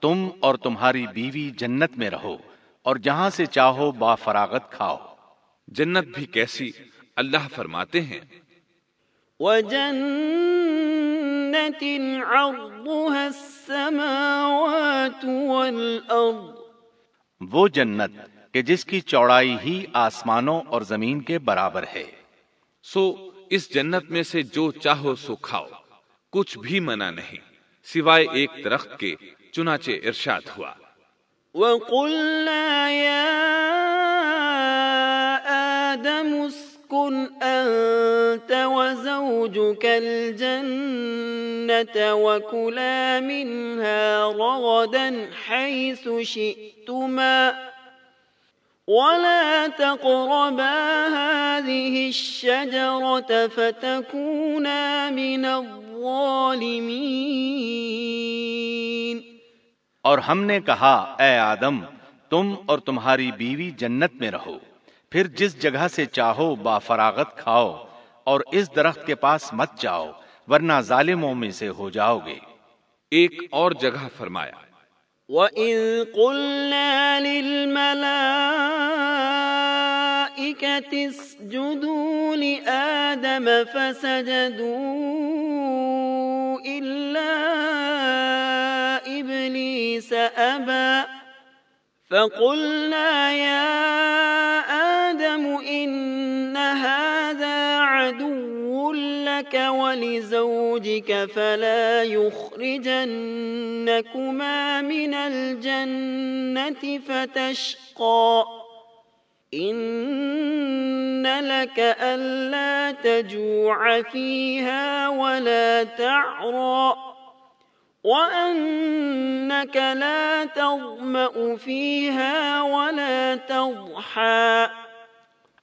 [SPEAKER 3] تم اور تمہاری بیوی جنت میں رہو اور جہاں سے چاہو با فراغت کھاؤ۔
[SPEAKER 2] جنت بھی کیسی؟ اللہ فرماتے ہیں،
[SPEAKER 4] وَجَنَّةٍ عَرْضُهَا السَّمَاوَاتُ وَالْأَرْضُ،
[SPEAKER 3] وہ جنت کہ جس کی چوڑائی ہی آسمانوں اور زمین کے برابر ہے۔
[SPEAKER 2] سو اس جنت میں سے جو چاہو سو کھاؤ، کچھ بھی منع نہیں سوائے ایک درخت کے، چنانچہ ارشاد ہوا،
[SPEAKER 4] وَقُلْنَا يَا آدَمُ اسْكُنْ أَنْتَ وَزَوْجُكَ الْجَنَّةَ وَكُلَا مِنْهَا رَغَدًا حَيْثُ شِئْتُمَا وَلَا تَقْرَبَا هَذِهِ الشَّجَرَةَ فَتَكُونَا مِنَ الظَّالِمِينَ۔
[SPEAKER 3] اور ہم نے کہا اے آدم، تم اور تمہاری بیوی جنت میں رہو، پھر جس جگہ سے چاہو با فراغت کھاؤ، اور اس درخت کے پاس مت جاؤ ورنہ ظالموں میں سے ہو جاؤ گے۔
[SPEAKER 2] ایک اور جگہ فرمایا،
[SPEAKER 4] وَإِذْ قُلْنَا لِلْمَلَائِكَةِ اسْجُدُوا لِآدَمَ فَسَجَدُوا إِلَّا إِبْلِيسَ إبليس أبى فقلنا يا آدم إن هذا عدو لك ولزوجك فلا يخرجنكما من الجنة فتشقى إن لك ألا تجوع فيها ولا تعرى وأنك لا تظمأ فيها ولا تضحى۔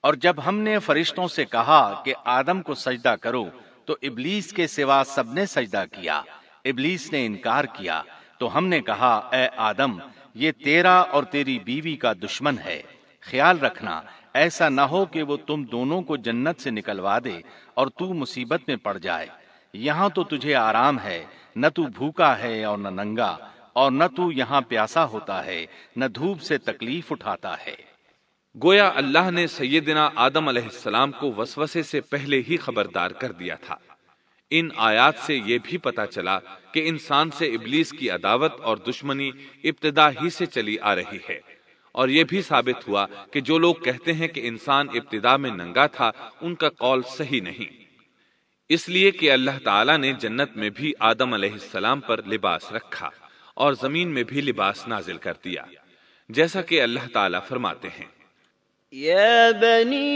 [SPEAKER 3] اور جب ہم نے فرشتوں سے کہا کہ آدم کو سجدہ کرو تو ابلیس کے سوا سب نے سجدہ کیا۔ ابلیس نے انکار کیا تو ہم نے کہا اے آدم یہ تیرا اور تیری بیوی کا دشمن ہے، خیال رکھنا ایسا نہ ہو کہ وہ تم دونوں کو جنت سے نکلوا دے اور تو مصیبت میں پڑ جائے۔ یہاں تو تجھے آرام ہے، نہ تو بھوکا ہے اور نہ ننگا، اور نہ تو یہاں پیاسا ہوتا ہے، نہ دھوپ سے تکلیف اٹھاتا ہے۔
[SPEAKER 2] گویا اللہ نے سیدنا آدم علیہ السلام کو وسوسے سے پہلے ہی خبردار کر دیا تھا۔ ان آیات سے یہ بھی پتا چلا کہ انسان سے ابلیس کی عداوت اور دشمنی ابتدا ہی سے چلی آ رہی ہے، اور یہ بھی ثابت ہوا کہ جو لوگ کہتے ہیں کہ انسان ابتدا میں ننگا تھا ان کا قول صحیح نہیں، اس لیے کہ اللہ تعالیٰ نے جنت میں بھی آدم علیہ السلام پر لباس رکھا اور زمین میں بھی لباس نازل کر دیا، جیسا کہ اللہ تعالیٰ فرماتے ہیں
[SPEAKER 4] يا بني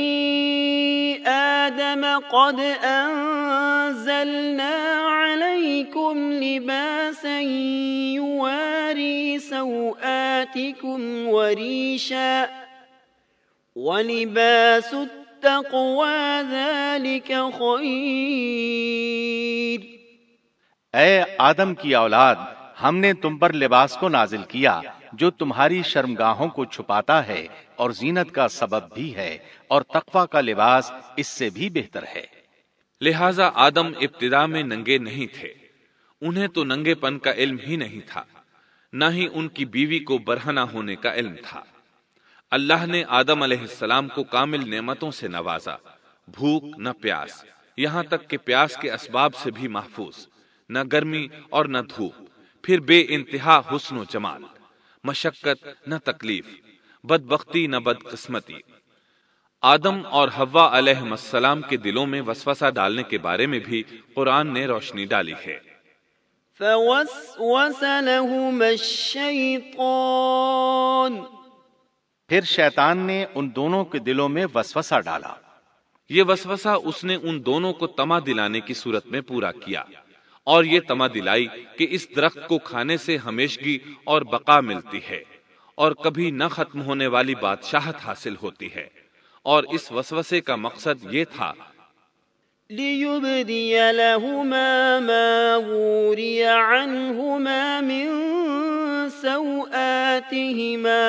[SPEAKER 4] آدم قد أنزلنا عليكم لباسا يواري سوآتكم وريشا ولباس التقوى ذلك خير۔
[SPEAKER 3] اے آدم کی اولاد، ہم نے تم پر لباس کو نازل کیا جو تمہاری شرمگاہوں کو چھپاتا ہے اور زینت کا سبب بھی ہے، اور تقوی کا لباس اس سے بھی بہتر ہے۔
[SPEAKER 2] لہٰذا آدم ابتدا میں ننگے نہیں تھے، انہیں تو ننگے پن کا علم ہی نہیں تھا، نہ ہی ان کی بیوی کو برہنہ ہونے کا علم تھا۔ اللہ نے آدم علیہ السلام کو کامل نعمتوں سے نوازا، بھوک نہ پیاس، یہاں تک کہ پیاس کے اسباب سے بھی محفوظ، نہ گرمی اور نہ دھوپ، پھر بے انتہا حسن و جمال، مشقت نہ تکلیف، بدبختی نہ بدقسمتی۔ آدم اور حوا علیہ السلام کے دلوں میں وسوسہ ڈالنے کے بارے میں بھی قرآن نے روشنی ڈالی ہے۔
[SPEAKER 4] فوسوس لهما الشیطان،
[SPEAKER 3] پھر شیطان نے ان دونوں کے دلوں میں وسوسہ ڈالا۔
[SPEAKER 2] یہ وسوسہ اس نے ان دونوں کو طمع دلانے کی صورت میں پورا کیا، اور یہ طمع دلائی کہ اس درخت کو کھانے سے ہمیشگی اور بقا ملتی ہے اور کبھی نہ ختم ہونے والی بادشاہت حاصل ہوتی ہے، اور اس وسوسے کا مقصد یہ تھا
[SPEAKER 4] لِيُبْدِيَ لَهُمَا مَا وُورِيَ عَنْهُمَا مِنْ سَوْآتِهِمَا،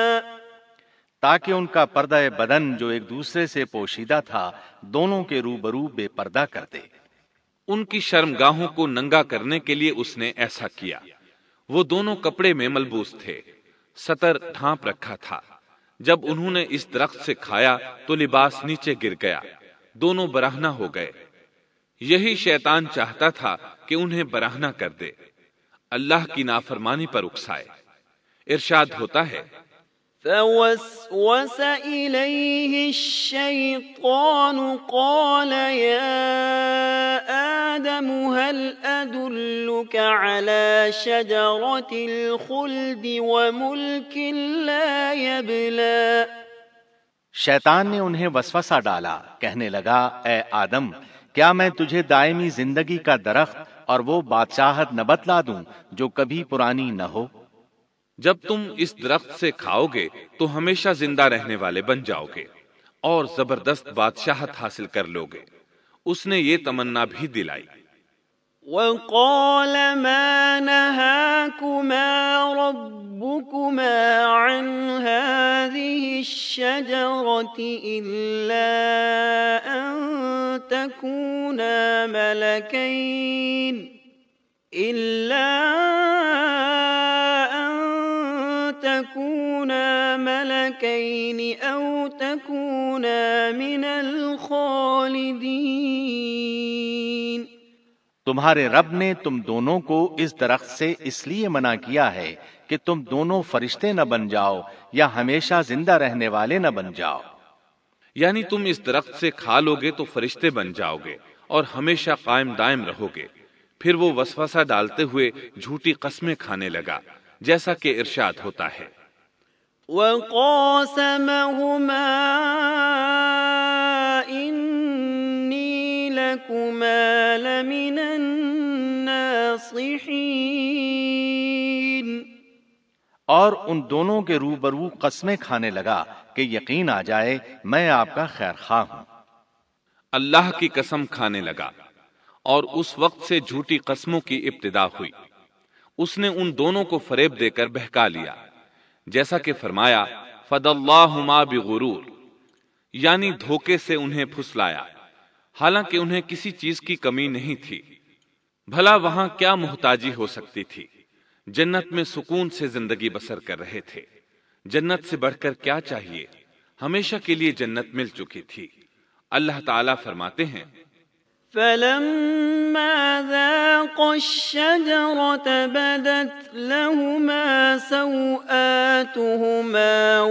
[SPEAKER 3] تاکہ ان کا پردہ بدن جو ایک دوسرے سے پوشیدہ تھا دونوں کے روبرو بے پردہ کر دے۔
[SPEAKER 2] ان کی شرمگاہوں کو ننگا کرنے کے لیے اس نے ایسا کیا۔ وہ دونوں کپڑے میں ملبوس تھے، ستر ڈھانپ رکھا تھا۔ جب انہوں نے اس درخت سے کھایا تو لباس نیچے گر گیا، دونوں برہنہ ہو گئے۔ یہی شیطان چاہتا تھا کہ انہیں برہنہ کر دے، اللہ کی نافرمانی پر اکسائے۔ ارشاد ہوتا ہے
[SPEAKER 4] فوسوس إليه الشيطان قال يا آدم هل أدلك على شجرة الخلد وملك لا يبلى۔
[SPEAKER 3] شیطان نے انہیں وسوسہ ڈالا، کہنے لگا اے آدم کیا میں تجھے دائمی زندگی کا درخت اور وہ بادشاہت نہ بتلا دوں جو کبھی پرانی نہ ہو؟
[SPEAKER 2] جب تم اس درخت سے کھاؤ گے تو ہمیشہ زندہ رہنے والے بن جاؤ گے اور زبردست بادشاہت حاصل کر لو گے۔ اس نے یہ تمنا بھی دلائی۔
[SPEAKER 4] وقال ما نهاكما ربكما عن هذه الشجرة إلا أن تكونا ملكين أو تكونا من الخالدين۔
[SPEAKER 3] تمہارے رب نے تم دونوں کو اس درخت سے اس لیے منع کیا ہے کہ تم دونوں فرشتے نہ بن جاؤ یا ہمیشہ زندہ رہنے والے نہ بن جاؤ۔
[SPEAKER 2] یعنی تم اس درخت سے کھا لوگے تو فرشتے بن جاؤ گے اور ہمیشہ قائم دائم رہو گے۔ پھر وہ وسوسہ ڈالتے ہوئے جھوٹی قسمیں کھانے لگا، جیسا کہ ارشاد ہوتا ہے،
[SPEAKER 4] وَقَاسَمَهُمَا إِنِّي لَكُمَا لَمِنَ النَّاصِحِينَ،
[SPEAKER 3] اور ان دونوں کے روبرو قسمیں کھانے لگا کہ یقین آ جائے میں آپ کا خیر خواہ ہوں۔
[SPEAKER 2] اللہ کی قسم کھانے لگا، اور اس وقت سے جھوٹی قسموں کی ابتدا ہوئی۔ اس نے ان دونوں کو فریب دے کر بہکا لیا، جیسا کہ فرمایا فَدَلَّاهُمَا بِغُرُورٍ، یعنی دھوکے سے انہیں پھسلایا، حالانکہ انہیں کسی چیز کی کمی نہیں تھی۔ بھلا وہاں کیا محتاجی ہو سکتی تھی؟ جنت میں سکون سے زندگی بسر کر رہے تھے۔ جنت سے بڑھ کر کیا چاہیے؟ ہمیشہ کے لیے جنت مل چکی تھی۔ اللہ تعالیٰ فرماتے ہیں،
[SPEAKER 4] فَلَمَّا ذَاقَا الشَّجَرَةَ بَدَتْ لَهُمَا سَوْآتُهُمَا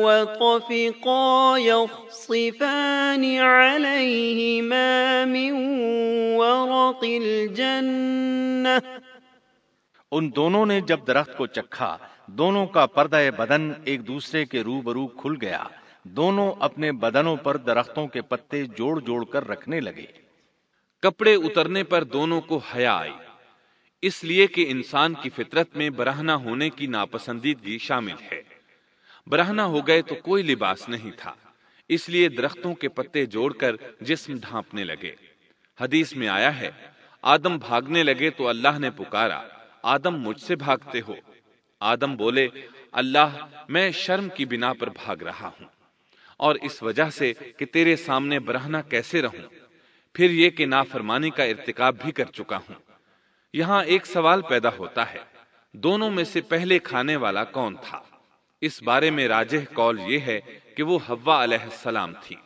[SPEAKER 4] وَطَفِقَا يَخْصِفَانِ عَلَيْهِمَا مِنْ وَرَقِ الْجَنَّةِ،
[SPEAKER 3] ان دونوں نے جب درخت کو چکھا، دونوں کا پردہ بدن ایک دوسرے کے روبرو کھل گیا، دونوں اپنے بدنوں پر درختوں کے پتے جوڑ جوڑ کر رکھنے لگے۔
[SPEAKER 2] کپڑے اترنے پر دونوں کو حیا آئی، اس لیے کہ انسان کی فطرت میں برہنہ ہونے کی ناپسندیدگی شامل ہے۔ برہنہ ہو گئے تو کوئی لباس نہیں تھا، اس لیے درختوں کے پتے جوڑ کر جسم ڈھانپنے لگے۔ حدیث میں آیا ہے، آدم بھاگنے لگے تو اللہ نے پکارا، آدم مجھ سے بھاگتے ہو؟ آدم بولے، اللہ میں شرم کی بنا پر بھاگ رہا ہوں، اور اس وجہ سے کہ تیرے سامنے برہنہ کیسے رہوں، پھر یہ کہ نافرمانی کا ارتکاب بھی کر چکا ہوں۔ یہاں ایک سوال پیدا ہوتا ہے، دونوں میں سے پہلے کھانے والا کون تھا؟ اس بارے میں راجح قول یہ ہے کہ وہ حوا علیہ السلام تھی۔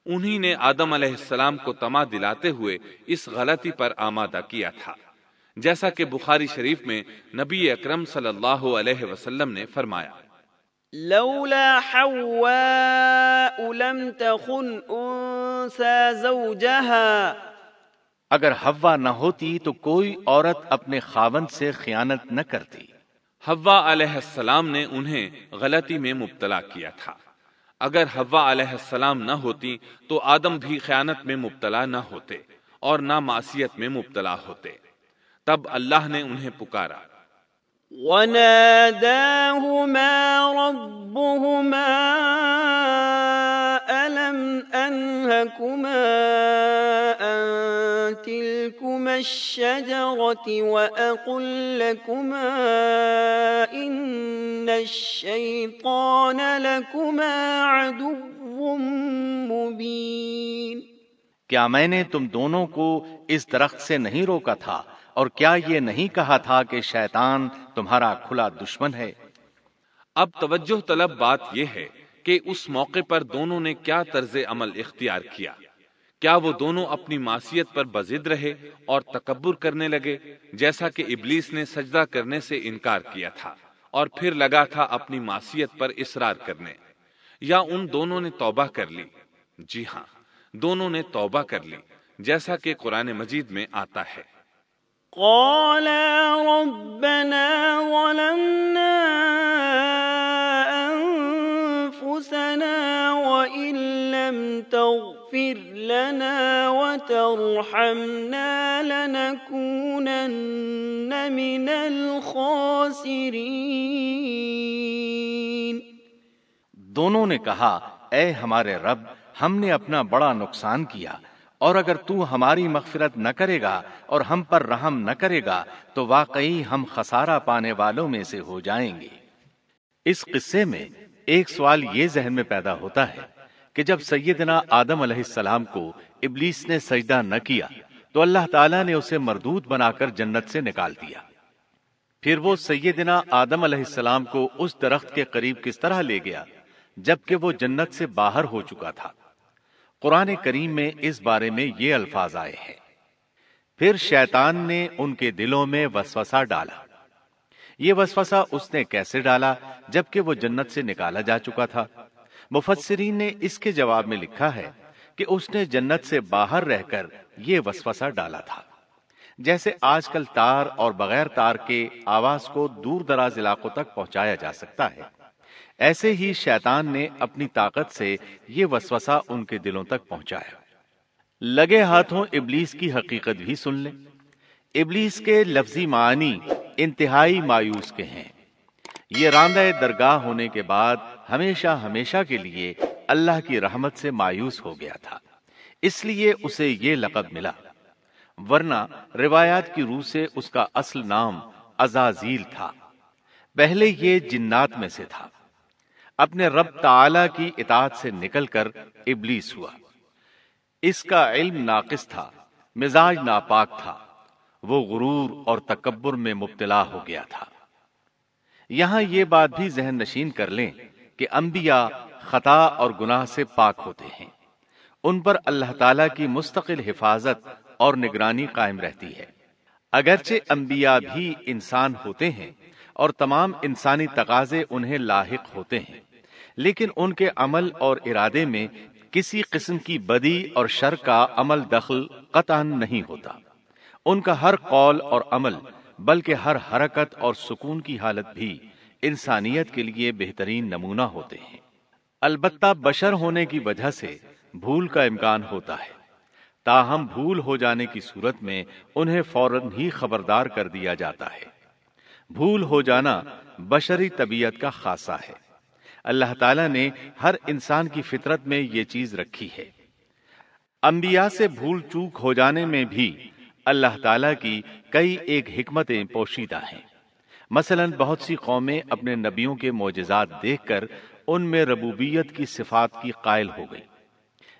[SPEAKER 2] انہی نے آدم علیہ السلام کو طمع دلاتے ہوئے اس غلطی پر آمادہ کیا تھا، جیسا کہ بخاری شریف میں نبی اکرم صلی اللہ علیہ وسلم نے فرمایا،
[SPEAKER 4] لولا حواء لم تخن انثى زوجها،
[SPEAKER 3] اگر حوا نہ ہوتی تو کوئی عورت اپنے خاوند سے خیانت نہ کرتی۔
[SPEAKER 2] حوا علیہ السلام نے انہیں غلطی میں مبتلا کیا تھا۔ اگر حوا علیہ السلام نہ ہوتی تو آدم بھی خیانت میں مبتلا نہ ہوتے اور نہ معصیت میں مبتلا ہوتے۔ تب اللہ نے انہیں پکارا،
[SPEAKER 4] وَنَادَاهُمَا رَبُّهُمَا أَلَمْ أَنْهَكُمَا أَنْ تِلْكُمَا الشَّجَرَةِ وَأَقُلْ لَكُمَا إِنَّ الشَّيْطَانَ لَكُمَا عَدُوٌّ مُبِينٌ،
[SPEAKER 3] کیا میں نے تم دونوں کو اس درخت سے نہیں روکا تھا، اور کیا یہ نہیں کہا تھا کہ شیطان تمہارا کھلا دشمن ہے؟
[SPEAKER 2] اب توجہ طلب بات یہ ہے کہ اس موقع پر دونوں نے کیا طرز عمل اختیار کیا۔ کیا وہ دونوں اپنی معصیت پر بضد رہے اور تکبر کرنے لگے، جیسا کہ ابلیس نے سجدہ کرنے سے انکار کیا تھا اور پھر لگا تھا اپنی معصیت پر اصرار کرنے، یا ان دونوں نے توبہ کر لی؟ جی ہاں، دونوں نے توبہ کر لی، جیسا کہ قرآن مجید میں آتا ہے،
[SPEAKER 4] قَالَا رَبَّنَا ظَلَمْنَا أَنفُسَنَا وَإِن لَّمْ تَغْفِرْ لَنَا وَتَرْحَمْنَا لَنَكُونَنَّ مِنَ الْخَاسِرِينَ۔
[SPEAKER 3] دونوں نے کہا، اے ہمارے رب، ہم نے اپنا بڑا نقصان کیا، اور اگر تو ہماری مغفرت نہ کرے گا اور ہم پر رحم نہ کرے گا تو واقعی ہم خسارہ پانے والوں میں سے ہو جائیں گے۔ اس قصے میں ایک سوال یہ ذہن میں پیدا ہوتا ہے کہ جب سیدنا آدم علیہ السلام کو ابلیس نے سجدہ نہ کیا تو اللہ تعالیٰ نے اسے مردود بنا کر جنت سے نکال دیا۔ پھر وہ سیدنا آدم علیہ السلام کو اس درخت کے قریب کس طرح لے گیا جبکہ وہ جنت سے باہر ہو چکا تھا؟ قرآن کریم میں اس بارے میں یہ الفاظ آئے ہیں، پھر شیطان نے ان کے دلوں میں وسوسہ ڈالا۔ یہ وسوسہ اس نے کیسے ڈالا جبکہ وہ جنت سے نکالا جا چکا تھا؟ مفسرین نے اس کے جواب میں لکھا ہے کہ اس نے جنت سے باہر رہ کر یہ وسوسہ ڈالا تھا۔ جیسے آج کل تار اور بغیر تار کے آواز کو دور دراز علاقوں تک پہنچایا جا سکتا ہے، ایسے ہی شیطان نے اپنی طاقت سے یہ وسوسہ ان کے دلوں تک پہنچایا۔ لگے ہاتھوں ابلیس کی حقیقت بھی سن لیں۔ ابلیس کے لفظی معنی انتہائی مایوس کے ہیں۔ یہ راندہ درگاہ ہونے کے بعد ہمیشہ ہمیشہ کے لیے اللہ کی رحمت سے مایوس ہو گیا تھا، اس لیے اسے یہ لقب ملا، ورنہ روایات کی روح سے اس کا اصل نام عزازیل تھا۔ پہلے یہ جنات میں سے تھا، اپنے رب تعالی کی اطاعت سے نکل کر ابلیس ہوا۔ اس کا علم ناقص تھا، مزاج ناپاک تھا، وہ غرور اور تکبر میں مبتلا ہو گیا تھا۔ یہاں یہ بات بھی ذہن نشین کر لیں کہ انبیاء خطا اور گناہ سے پاک ہوتے ہیں، ان پر اللہ تعالیٰ کی مستقل حفاظت اور نگرانی قائم رہتی ہے۔ اگرچہ انبیاء بھی انسان ہوتے ہیں اور تمام انسانی تقاضے انہیں لاحق ہوتے ہیں، لیکن ان کے عمل اور ارادے میں کسی قسم کی بدی اور شر کا عمل دخل قطعاً نہیں ہوتا۔ ان کا ہر قول اور عمل بلکہ ہر حرکت اور سکون کی حالت بھی انسانیت کے لیے بہترین نمونہ ہوتے ہیں۔ البتہ بشر ہونے کی وجہ سے بھول کا امکان ہوتا ہے، تاہم بھول ہو جانے کی صورت میں انہیں فوراً ہی خبردار کر دیا جاتا ہے۔ بھول ہو جانا بشری طبیعت کا خاصہ ہے۔ اللہ تعالیٰ نے ہر انسان کی فطرت میں یہ چیز رکھی ہے۔ انبیاء سے بھول چوک ہو جانے میں بھی اللہ تعالیٰ کی کئی ایک حکمتیں پوشیدہ ہیں۔ مثلاً بہت سی قومیں اپنے نبیوں کے معجزات دیکھ کر ان میں ربوبیت کی صفات کی قائل ہو گئی،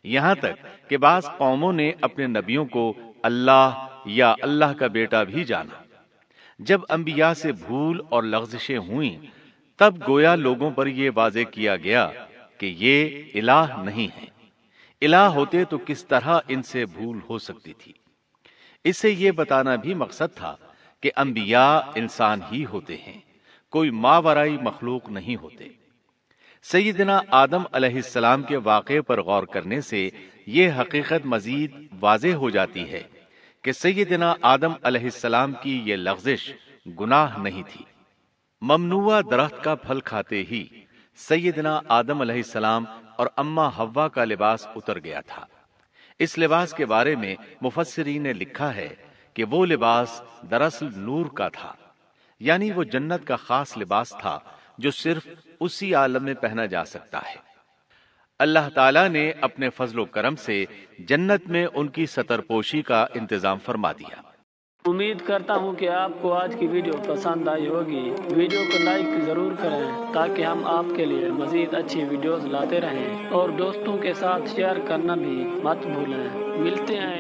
[SPEAKER 3] یہاں تک کہ بعض قوموں نے اپنے نبیوں کو اللہ یا اللہ کا بیٹا بھی جانا۔ جب انبیاء سے بھول اور لغزشیں ہوئیں تب گویا لوگوں پر یہ واضح کیا گیا کہ یہ الہ نہیں ہیں۔ الہ ہوتے تو کس طرح ان سے بھول ہو سکتی تھی؟ اس سے یہ بتانا بھی مقصد تھا کہ انبیاء انسان ہی ہوتے ہیں، کوئی ماورائی مخلوق نہیں ہوتے۔ سیدنا آدم علیہ السلام کے واقعے پر غور کرنے سے یہ حقیقت مزید واضح ہو جاتی ہے کہ سیدنا آدم علیہ السلام کی یہ لغزش گناہ نہیں تھی۔ ممنوع درخت کا پھل کھاتے ہی سیدنا آدم علیہ السلام اور اماں حوا کا لباس اتر گیا تھا۔ اس لباس کے بارے میں مفسرین نے لکھا ہے کہ وہ لباس دراصل نور کا تھا، یعنی وہ جنت کا خاص لباس تھا جو صرف اسی عالم میں پہنا جا سکتا ہے۔ اللہ تعالیٰ نے اپنے فضل و کرم سے جنت میں ان کی ستر پوشی کا انتظام فرما دیا۔
[SPEAKER 5] امید کرتا ہوں کہ آپ کو آج کی ویڈیو پسند آئی ہوگی۔ ویڈیو کو لائک ضرور کریں تاکہ ہم آپ کے لیے مزید اچھی ویڈیوز لاتے رہیں، اور دوستوں کے ساتھ شیئر کرنا بھی مت بھولیں۔ ملتے ہیں